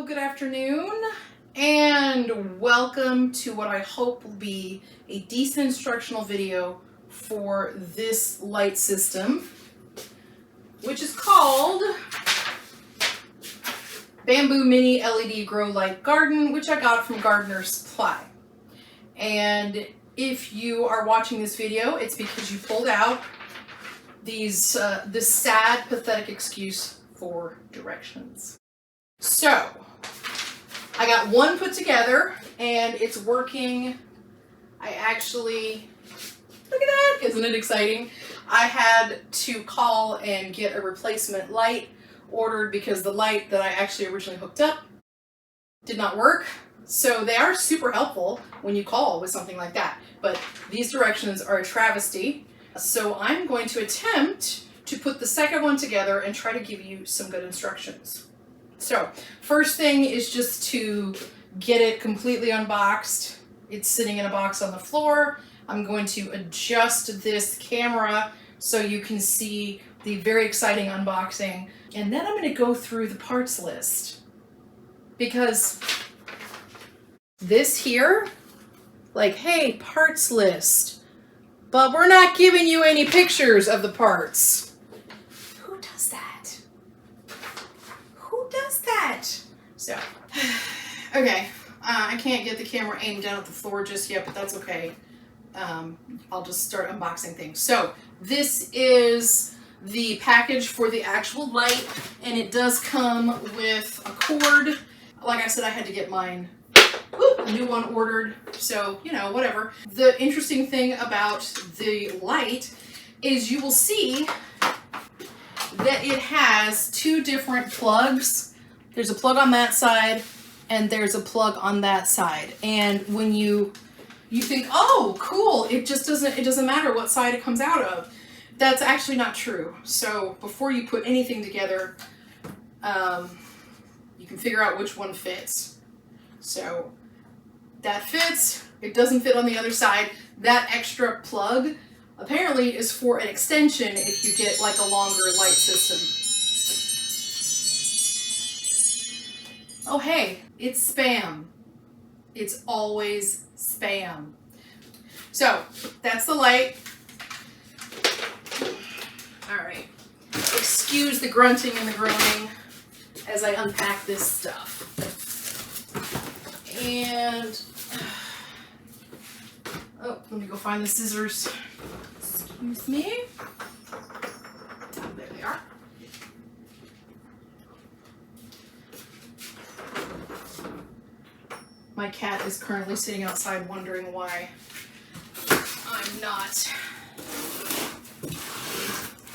good afternoon, and welcome to what I hope will be a decent instructional video for this light system, which is called Bamboo Mini LED Grow Light Garden, which I got from Gardener's Supply. And if you are watching this video, it's because you pulled out this sad, pathetic excuse for directions. So, I got one put together, and it's working. I actually, look at that, isn't it exciting? I had to call and get a replacement light ordered because the light that I actually originally hooked up did not work. So they are super helpful when you call with something like that, but these directions are a travesty. So I'm going to attempt to put the second one together and try to give you some good instructions. So, first thing is just to get it completely unboxed. It's sitting in a box on the floor. I'm going to adjust this camera so you can see the very exciting unboxing. And then I'm going to go through the parts list. Because this here, like, hey, parts list. But we're not giving you any pictures of the parts. Who does that? Who does that? So, okay, I can't get the camera aimed down at the floor just yet, but that's okay. I'll just start unboxing things. So, this is the package for the actual light, and it does come with a cord. Like I said, I had to get mine. A new one ordered, so, you know, whatever. The interesting thing about the light is you will see that it has two different plugs. There's a plug on that side, and there's a plug on that side. And when you think, oh, cool, it doesn't matter what side it comes out of. That's actually not true. So before you put anything together, you can figure out which one fits. So that fits. It doesn't fit on the other side. That extra plug apparently is for an extension if you get like a longer light system. Oh hey, it's spam. It's always spam. So that's the light. All right. Excuse the grunting and the groaning as I unpack this stuff. And, oh, let me go find the scissors. Excuse me. Oh, there they are. My cat is currently sitting outside wondering why I'm not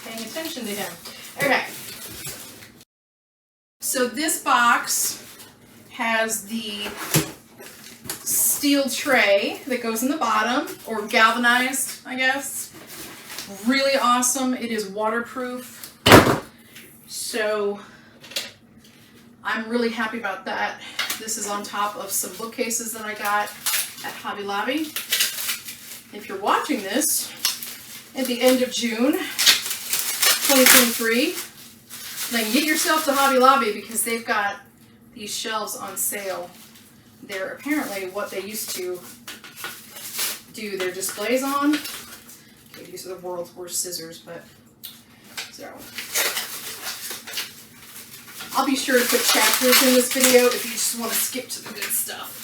paying attention to him. Okay. So this box has the steel tray that goes in the bottom, or galvanized, I guess. Really awesome. It is waterproof. So I'm really happy about that. This is on top of some bookcases that I got at Hobby Lobby. If you're watching this at the end of June 2023, then get yourself to Hobby Lobby because they've got these shelves on sale. They're apparently what they used to do their displays on. Okay, these are the world's worst scissors, but so I'll be sure to put chapters in this video if you just want to skip to the good stuff.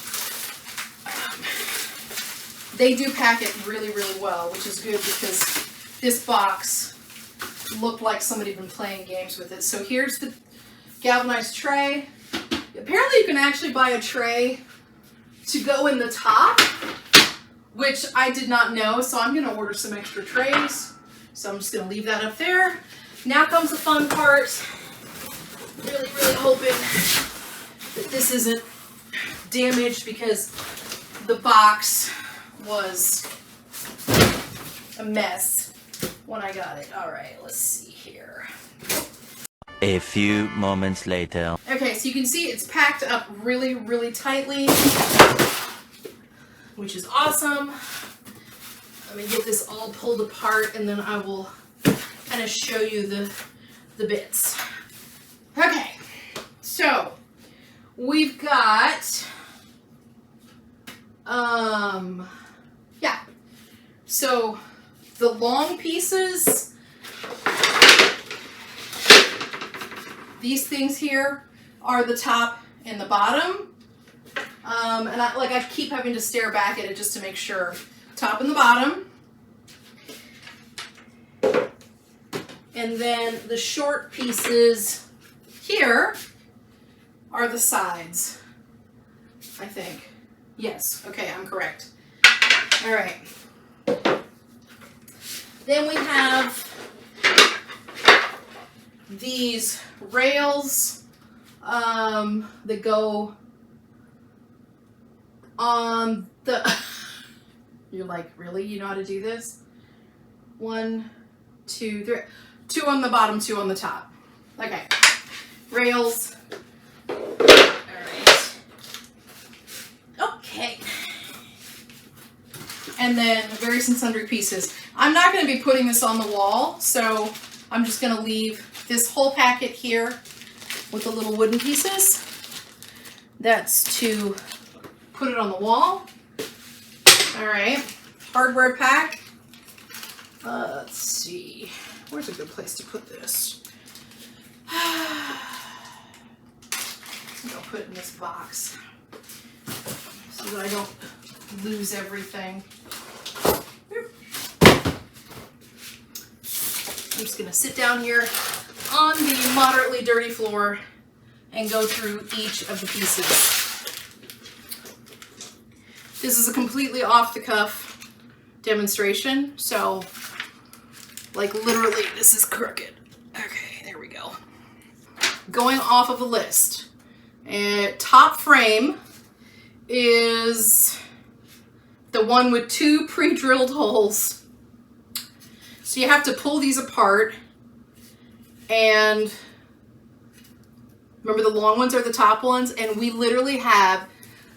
They do pack it really, really well, which is good because this box looked like somebody had been playing games with it. So here's the galvanized tray. Apparently you can actually buy a tray to go in the top, which I did not know, so I'm going to order some extra trays. So I'm just going to leave that up there. Now comes the fun part. Really, really hoping that this isn't damaged because the box was a mess when I got it. All right, let's see here. A few moments later. Okay, so you can see it's packed up really, really tightly, which is awesome. Let me get this all pulled apart and then I will kind of show you the bits. Okay, so we've got, yeah. So the long pieces, these things here are the top and the bottom. And I keep having to stare back at it just to make sure. Top and the bottom. And then the short pieces here are the sides, I think. Yes, okay, I'm correct. All right. Then we have these rails that go on the, you're like, really? You know how to do this? 1, 2, 3. 2 on the bottom, 2 on the top. Okay. Rails. All right. Okay. And then various and sundry pieces. I'm not going to be putting this on the wall, so I'm just going to leave this whole packet here with the little wooden pieces. That's to put it on the wall. All right. Hardware pack. Let's see. Where's a good place to put this? I think I'll put it in this box so that I don't lose everything. I'm just going to sit down here on the moderately dirty floor and go through each of the pieces. This is a completely off-the-cuff demonstration, so like literally this is crooked. Okay, there we go. Going off of a list. Top frame is the one with 2 pre-drilled holes. So you have to pull these apart, and remember the long ones are the top ones, and we literally have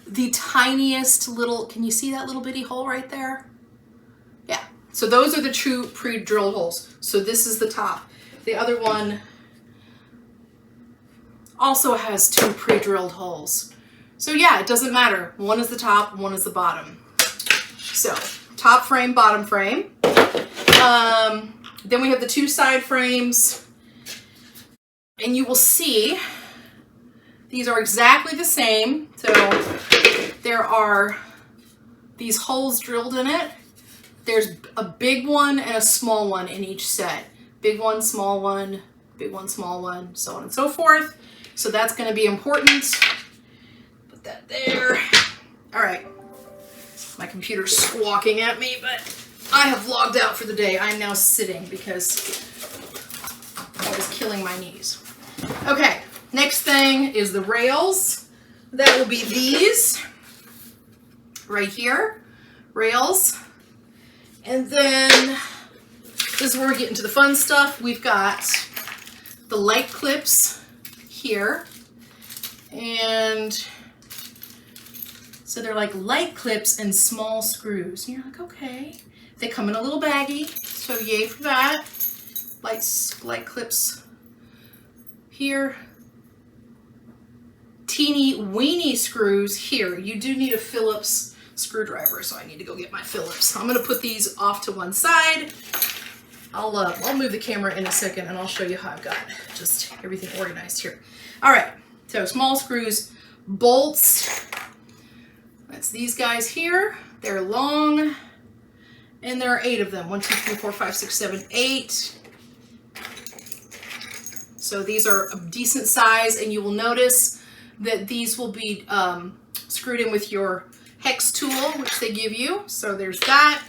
the tiniest little, can you see that little bitty hole right there? Yeah, so those are the 2 pre-drilled holes. So this is the top. The other one also has 2 pre-drilled holes. So yeah, it doesn't matter. One is the top, one is the bottom. So top frame, bottom frame. Then we have the 2 side frames, and you will see these are exactly the same. So there are these holes drilled in it. There's a big one and a small one in each set. Big one, small one, big one, small one, so on and so forth. So that's going to be important. Put that there. All right. My computer's squawking at me, but I have logged out for the day. I'm now sitting because I was killing my knees. Okay, next thing is the rails. That will be these right here, rails. And then this is where we get into the fun stuff. We've got the light clips here. And so they're like light clips and small screws. And you're like, okay. They come in a little baggie, so yay for that. Light clips here. Teeny weeny screws here. You do need a Phillips screwdriver, so I need to go get my Phillips. I'm gonna put these off to one side. I'll move the camera in a second and I'll show you how I've got just everything organized here. All right, so small screws, bolts. That's these guys here. They're long. And there are 8 of them. 1, 2, 3, 4, 5, 6, 7, 8. So these are a decent size, and you will notice that these will be screwed in with your hex tool, which they give you. So there's that.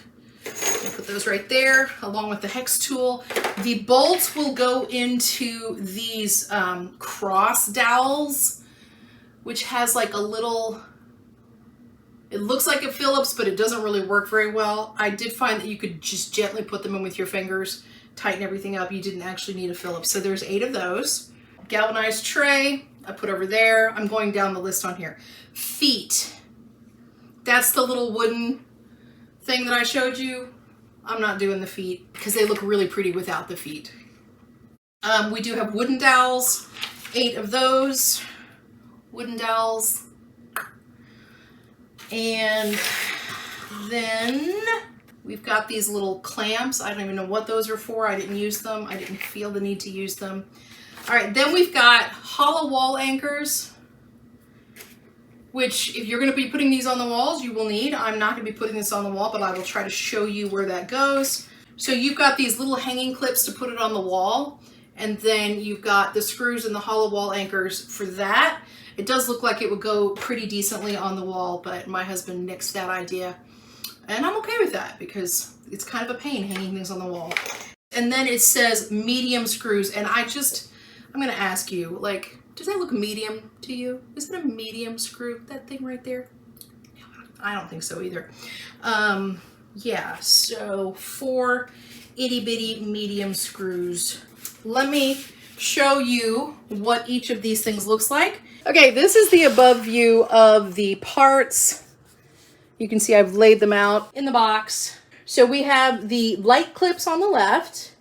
I'll put those right there, along with the hex tool. The bolts will go into these cross dowels, which has like a little... It looks like a Phillips, but it doesn't really work very well. I did find that you could just gently put them in with your fingers, tighten everything up. You didn't actually need a Phillips. So there's 8 of those. Galvanized tray, I put over there. I'm going down the list on here. Feet. That's the little wooden thing that I showed you. I'm not doing the feet because they look really pretty without the feet. We do have wooden dowels, 8 of those. wooden dowels. And then we've got these little clamps. I don't even know what those are for. I didn't use them. I didn't feel the need to use them. All right, then we've got hollow wall anchors, which if you're going to be putting these on the walls, you will need. I'm not going to be putting this on the wall, but I will try to show you where that goes. So you've got these little hanging clips to put it on the wall, and then you've got the screws and the hollow wall anchors for that. It does look like it would go pretty decently on the wall, but my husband nixed that idea. And I'm okay with that because it's kind of a pain hanging things on the wall. And then it says medium screws, and I'm going to ask you, like, does that look medium to you? Is it a medium screw, that thing right there? I don't think so either. Yeah, so 4 itty bitty medium screws. Let me show you what each of these things looks like. Okay, this is the above view of the parts. You can see I've laid them out in the box. So we have the light clips on the left.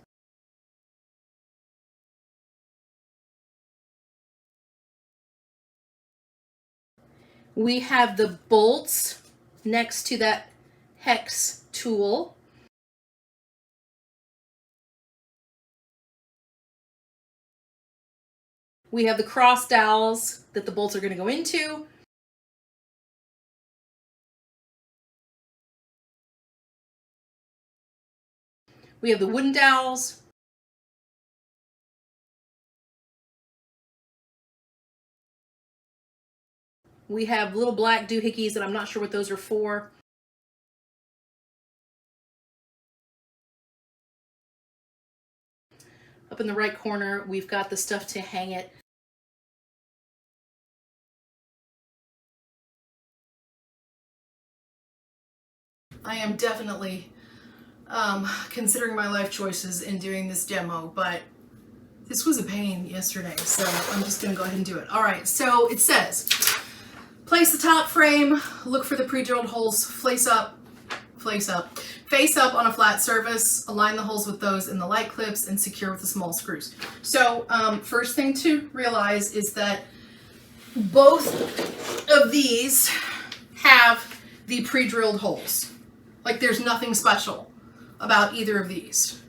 We have the bolts next to that hex tool. We have the cross dowels that the bolts are going to go into. We have the wooden dowels. We have little black doohickeys that I'm not sure what those are for. Up in the right corner, we've got the stuff to hang it. I am definitely considering my life choices in doing this demo, but this was a pain yesterday, so I'm just gonna go ahead and do it. All right, so it says, place the top frame, look for the pre-drilled holes, face up on a flat surface, align the holes with those in the light clips, and secure with the small screws. So first thing to realize is that both of these have the pre-drilled holes. Like, there's nothing special about either of these.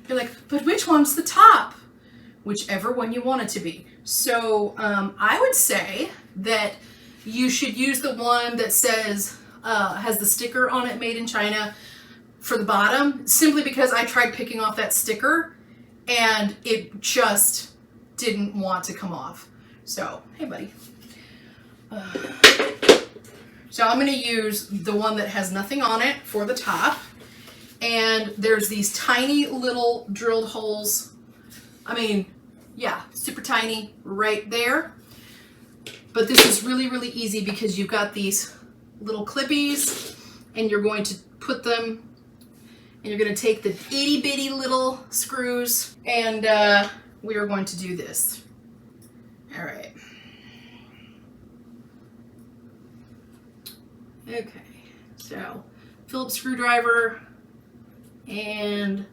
You're like, but which one's the top? Whichever one you want it to be. So I would say that you should use the one that says, has the sticker on it, made in China, for the bottom, simply because I tried picking off that sticker and it just didn't want to come off. So, hey buddy. So I'm going to use the one that has nothing on it for the top. And there's these tiny little drilled holes. I mean, yeah, super tiny right there. But this is really, really easy because you've got these little clippies and you're going to put them, and you're going to take the itty bitty little screws, and we are going to do this. All right. Okay, so Phillips screwdriver, and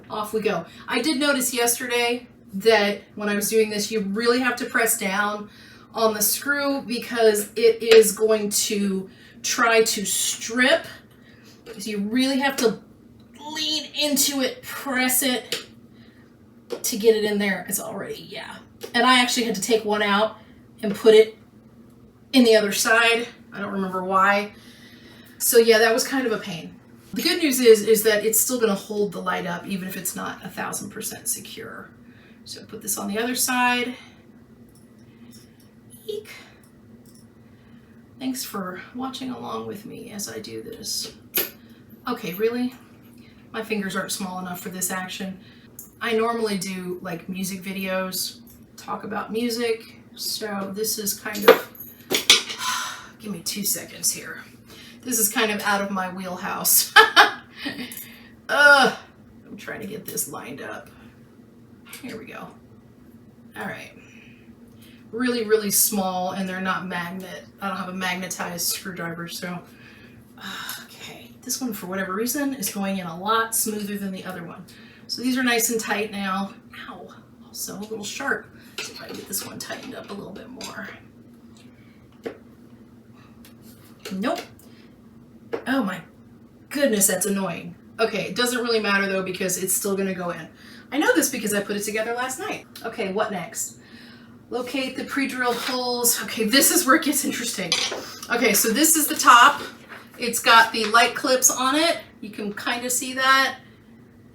off we go. I did notice yesterday that when I was doing this, you really have to press down on the screw because it is going to try to strip. So you really have to lean into it, press it to get it in there. It's already, yeah. And I actually had to take one out and put it in the other side. I don't remember why. So yeah, that was kind of a pain. The good news is that it's still going to hold the light up even if it's not 1000% secure. So put this on the other side. Eek. Thanks for watching along with me as I do this. Okay, really? My fingers aren't small enough for this action. I normally do like music videos, talk about music, so this is kind of, give me 2 seconds here. This is kind of out of my wheelhouse. I'm trying to get this lined up. Here we go. All right. Really, really small, and they're not magnet. I don't have a magnetized screwdriver, so. Okay, this one, for whatever reason, is going in a lot smoother than the other one. So these are nice and tight now. Ow, also a little sharp. See if I can get this one tightened up a little bit more. Nope. Oh my goodness, that's annoying. Okay, it doesn't really matter though because it's still gonna go in. I know this because I put it together last night. Okay, what next? Locate the pre-drilled holes. Okay, this is where it gets interesting. Okay, so this is the top. It's got the light clips on it. You can kind of see that.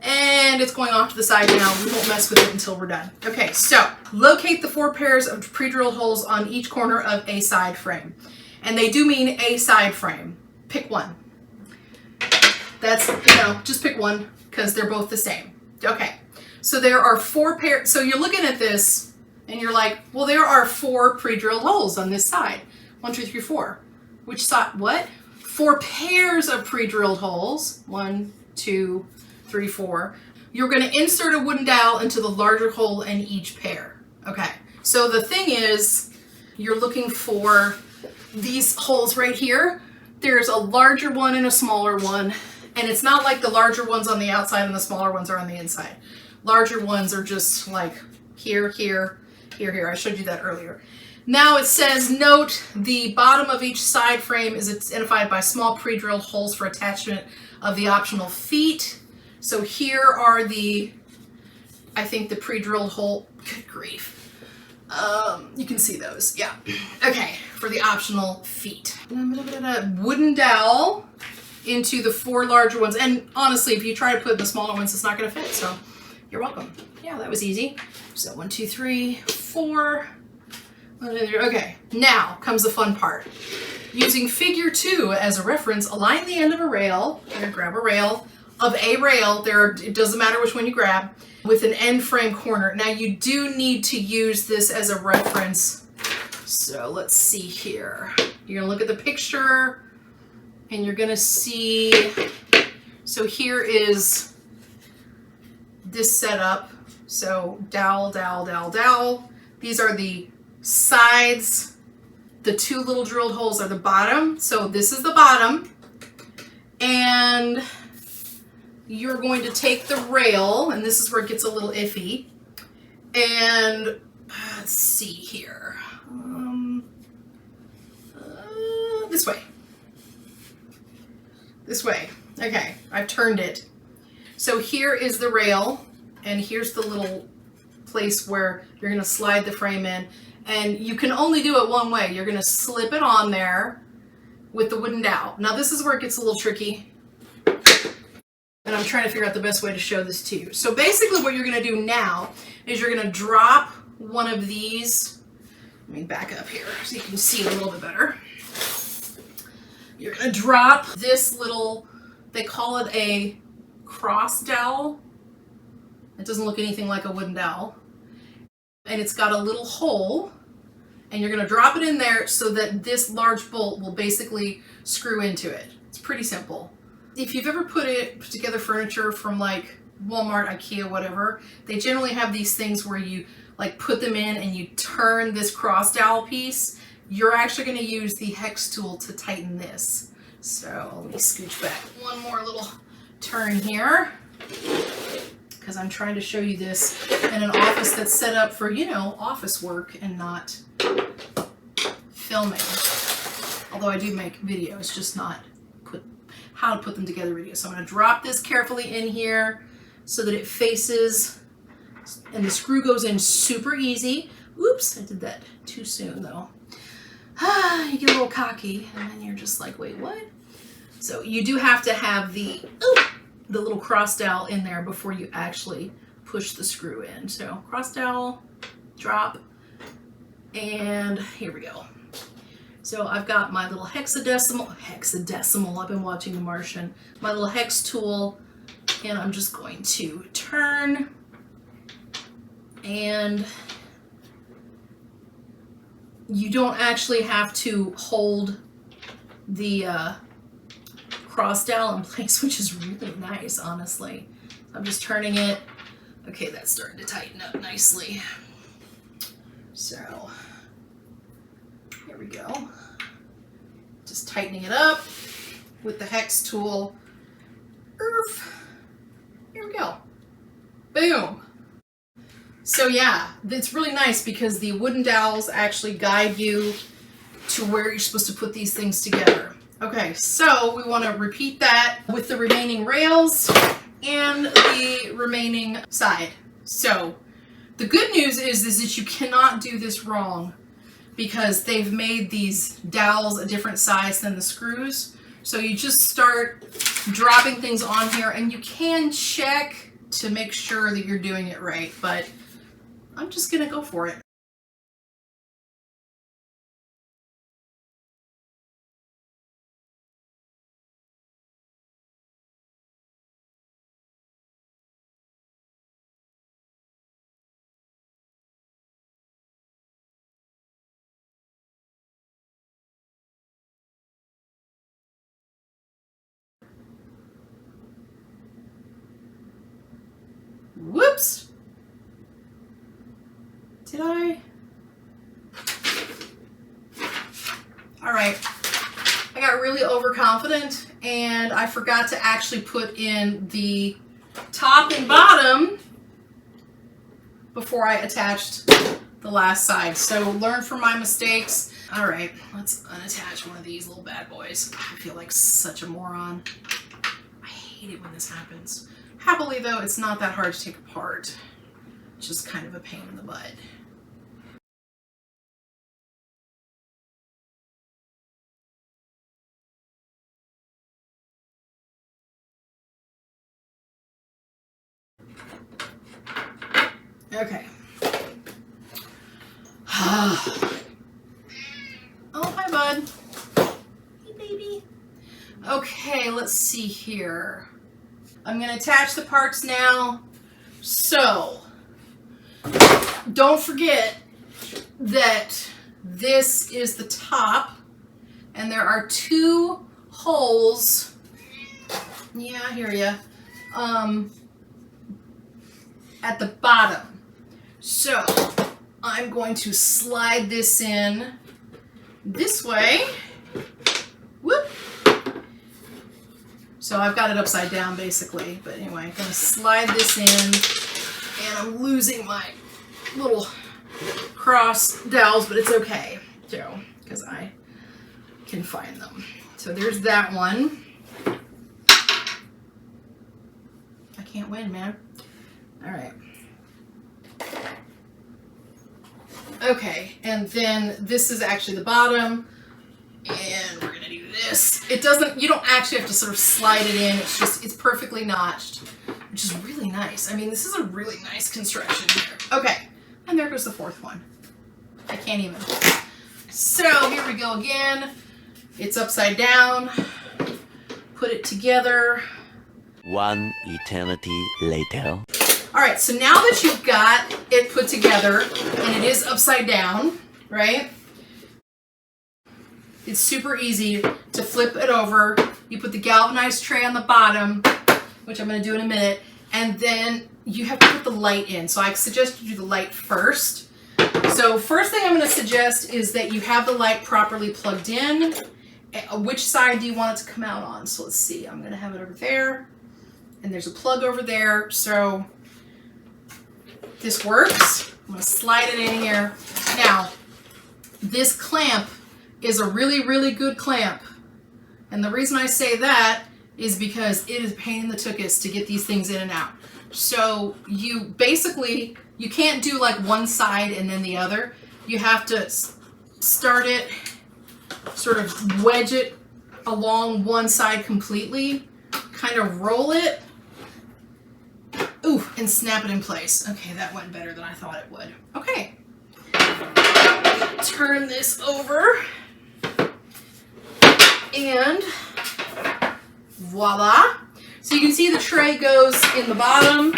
And it's going off to the side now. We won't mess with it until we're done. Okay, so locate the 4 pairs of pre-drilled holes on each corner of a side frame. And they do mean a side frame. Pick one. That's, just pick one because they're both the same. Okay, so there are 4 pairs. So you're looking at this and you're like, well, there are 4 pre-drilled holes on this side. 1, 2, 3, 4. Which side? What? 4 pairs of pre-drilled holes. 1, 2, 3, 4. You're going to insert a wooden dowel into the larger hole in each pair. Okay, so the thing is, you're looking for these holes right here. There's a larger one and a smaller one, and it's not like the larger ones on the outside and the smaller ones are on the inside. Larger ones are just like here, here, here, here. I showed you that earlier. Now it says, note the bottom of each side frame is identified by small pre-drilled holes for attachment of the optional feet. So here are the, I think the pre-drilled hole, good grief. You can see those, yeah. Okay, for the optional feet. Wooden dowel into the 4 larger ones. And honestly, if you try to put the smaller ones, it's not gonna fit, so you're welcome. Yeah, that was easy. So 1, 2, 3, 4. Okay, now comes the fun part. Using figure 2 as a reference, align the end of a rail. You're gonna grab a rail. Of a rail, it doesn't matter which one you grab, with an end frame corner. Now you do need to use this as a reference. So let's see here. You're gonna look at the picture and you're gonna see, so here is this setup. So dowel, dowel, dowel, dowel. These are the sides. The 2 little drilled holes are the bottom. So this is the bottom. And you're going to take the rail, and this is where it gets a little iffy, and let's see here, this way, okay, I've turned it. So here is the rail, and here's the little place where you're going to slide the frame in, and you can only do it one way. You're going to slip it on there with the wooden dowel. Now this is where it gets a little tricky. And I'm trying to figure out the best way to show this to you. So basically what you're gonna do now is you're gonna drop one of these. Let me back up here so you can see it a little bit better. You're gonna drop this little, they call it a cross dowel. It doesn't look anything like a wooden dowel. And it's got a little hole, and you're gonna drop it in there so that this large bolt will basically screw into it. It's pretty simple. If you've ever put together furniture from like Walmart, IKEA, whatever, they generally have these things where you like put them in and you turn this cross dowel piece. You're actually going to use the hex tool to tighten this. So let me scooch back one more little turn here because I'm trying to show you this in an office that's set up for, office work and not filming. Although I do make videos, just not how to put them together video. So I'm going to drop this carefully in here so that it faces, and the screw goes in super easy. Oops, I did that too soon though. You get a little cocky and then you're just like, wait, what? So you do have to have the little cross dowel in there before you actually push the screw in. So cross dowel, drop, and here we go. So I've got my little hexadecimal, I've been watching The Martian, my little hex tool, and I'm just going to turn, and you don't actually have to hold the cross dowel in place, which is really nice, honestly. I'm just turning it. Okay, that's starting to tighten up nicely. So here we go. Just tightening it up with the hex tool. Here we go. Boom. So yeah, it's really nice because the wooden dowels actually guide you to where you're supposed to put these things together. Okay, so we want to repeat that with the remaining rails and the remaining side. So the good news is that you cannot do this wrong because they've made these dowels a different size than the screws. So you just start dropping things on here, and you can check to make sure that you're doing it right, but I'm just gonna go for it. Whoops! Did I? Alright. I got really overconfident and I forgot to actually put in the top and bottom before I attached the last side. So learn from my mistakes. Alright, let's unattach one of these little bad boys. I feel like such a moron. I hate it when this happens. Happily though, it's not that hard to take apart. It's just kind of a pain in the butt. Okay. Oh, hi, bud. Hey, baby. Okay, let's see here. I'm going to attach the parts now. So, don't forget that this is the top, and there are 2 holes. Yeah, I hear ya. At the bottom. So, I'm going to slide this in this way. Whoop. So I've got it upside down basically, but anyway, I'm going to slide this in, and I'm losing my little cross dowels, but it's okay, Joe, because I can find them. So there's that one. I can't win, man. All right. Okay, and then this is actually the bottom, and we're gonna do this. It doesn't, you don't actually have to sort of slide it in, it's just, it's perfectly notched, which is really nice. I mean, this is a really nice construction here. Okay, and there goes the 4th one. I can't even. So here we go again. It's upside down. Put it together. One eternity later. All right, so now that you've got it put together and it is upside down, right? It's super easy to flip it over. You put the galvanized tray on the bottom, which I'm going to do in a minute, and then you have to put the light in. So I suggest you do the light first. So first thing I'm going to suggest is that you have the light properly plugged in. Which side do you want it to come out on? So let's see. I'm going to have it over there, and there's a plug over there. So this works. I'm going to slide it in here. Now, this clamp is a really, really good clamp. And the reason I say that is because it is a pain in the tuchus to get these things in and out. So you basically, you can't do like one side and then the other. You have to start it, sort of wedge it along one side completely, kind of roll it, ooh, and snap it in place. Okay, that went better than I thought it would. Okay. Turn this over. And voila. So you can see the tray goes in the bottom,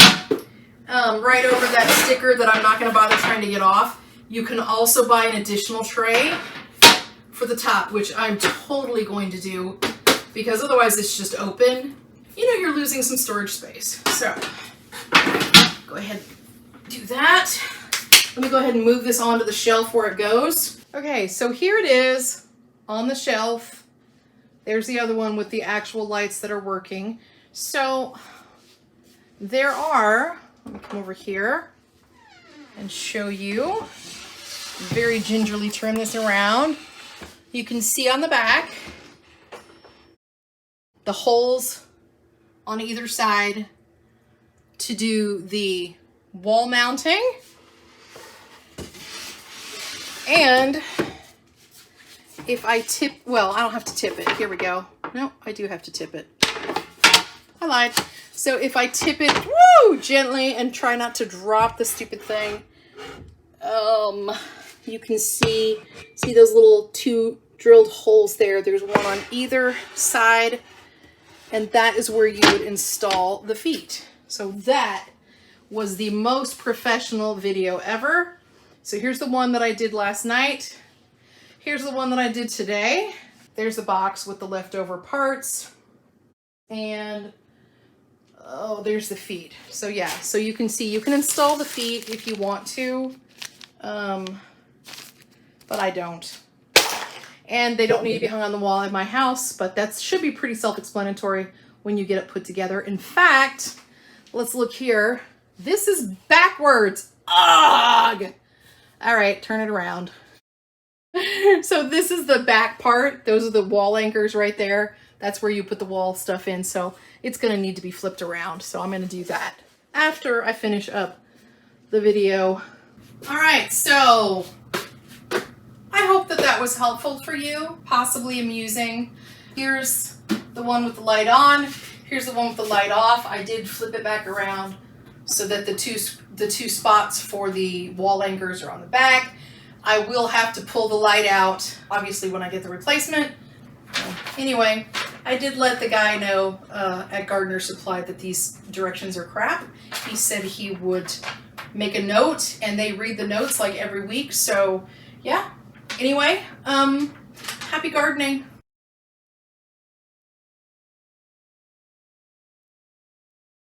right over that sticker that I'm not going to bother trying to get off. You can also buy an additional tray for the top, which I'm totally going to do because otherwise it's just open. You know, you're losing some storage space. So go ahead and do that. Let me go ahead and move this onto the shelf where it goes. Okay, so here it is on the shelf. There's the other one with the actual lights that are working. So there are, let me come over here and show you. Very gingerly turn this around. You can see on the back the holes on either side to do the wall mounting. And if I tip, well, I don't have to tip it. Here we go. No, I do have to tip it. I lied. So if I tip it, woo, gently and try not to drop the stupid thing, you can see those little 2 drilled holes there. There's one on either side, and that is where you would install the feet. So that was the most professional video ever. So here's the one that I did last night. Here's the one that I did today. There's the box with the leftover parts. And oh, there's the feet. So yeah, so you can see you can install the feet if you want to, but I don't. And they don't need to be hung on the wall at my house, but that should be pretty self-explanatory when you get it put together. In fact, let's look here. This is backwards. Ugh! All right, turn it around. So this is the back part. Those are the wall anchors right there. That's where you put the wall stuff in. So it's going to need to be flipped around. So I'm going to do that after I finish up the video. All right, so I hope that that was helpful for you, possibly amusing. Here's the one with the light on. Here's the one with the light off. I did flip it back around so that the two spots for the wall anchors are on the back. I will have to pull the light out, obviously, when I get the replacement. Anyway, I did let the guy know at Gardener Supply that these directions are crap. He said he would make a note, and they read the notes like every week. So, yeah. Anyway, happy gardening.